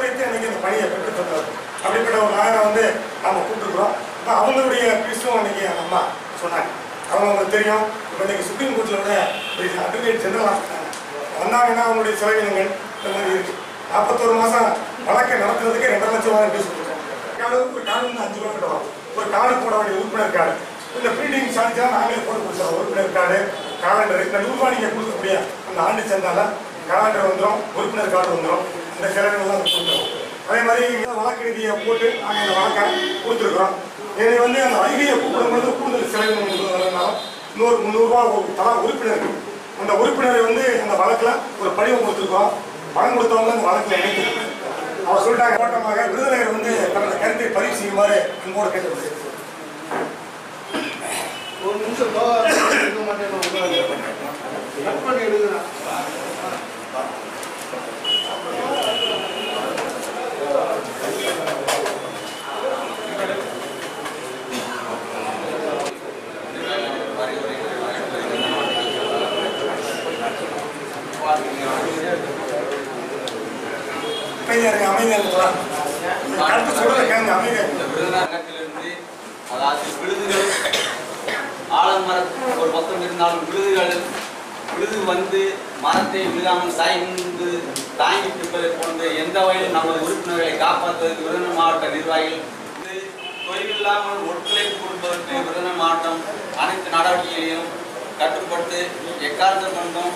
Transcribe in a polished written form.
எடுத்துரைத்து எனக்கு இந்த பணியை பெற்று தந்தார். அப்படிப்பட்ட ஒரு நாயரை வந்து நம்ம கூப்பிட்டுருக்குறோம். இப்போ அவங்களுடைய பீஸும் அன்னைக்கு அந்த அம்மா சொன்னாங்க. அவங்களுக்கு தெரியும். இப்போ இன்னைக்கு சுப்ரீம் கோர்ட்டில் விட அட்வொகேட் ஜெனரலாக இருக்காங்க. வந்தாங்கன்னா அவங்களுடைய செலவினங்கள் இந்த மாதிரி இருக்கு. 41 மாதம் வழக்கை நடத்துறதுக்கு 2.5 லட்சம் ரூபாய் பீஸ் கொடுத்துருக்காங்க. ஒரு கார்டு வந்து 5 ரூபா கிட்ட வரும். ஒரு கார்டு போட வேண்டிய உறுப்பினர் கார்டு இந்த ப்ரீடிங் சார்ஜாக நாங்களே போட்டு கொடுத்துருவோம். உறுப்பினர் கார்டு காலண்டர் இந்த 100 ரூபா நீங்கள் கொடுக்கக்கூடிய அந்த ஆண்டு சேர்ந்தால காலண்டர் வந்துடும், உறுப்பினர் கார்டு வந்துடும். இந்த செலவினெல்லாம் கொடுத்துருவோம். அதே மாதிரி வழக்கு நிதியை போட்டு நாங்கள் இந்த வழக்கை கொடுத்துருக்குறோம். இதை வந்து அந்த வைகையை கூப்பிடும்போது கூடுதல் செலவினம் வரதுனால இன்னொரு 300 ரூபா தலா உறுப்பினர் அந்த உறுப்பினரை வந்து அந்த வழக்கில் ஒரு படிவம் கொடுத்துருக்கோம். பணம் கொடுத்தவங்க அந்த வழக்கில் இணைத்து அவர் சொல்லிட்டாங்க. ஓட்டமாக விருதுநகர் வந்து தனது கருத்தை பதிவு செய்யுமாறு அன்போடு கேட்டுக்கொள்கிறேன். ஒரு நிமிஷம் அதாவது விருதுகள் ஆலமரம் ஒரு பக்கம் இருந்தாலும் விருது வந்து மரத்தை விழுகாமல் சாய்ந்து தாங்கிட்டு இருப்பதை போன்று எந்த வகையிலும் நமது உறுப்பினர்களை காப்பாற்றுவதற்கு விருதுநகர் மாவட்ட நிர்வாகிகள் தொய்வில்லாமல் ஒத்துழைப்பு கொடுப்பதற்கு விருதுநகர் மாவட்டம் அனைத்து நடவடிக்கைகளையும் கட்டுப்படுத்தி எக்காரணத்தை கொண்டும்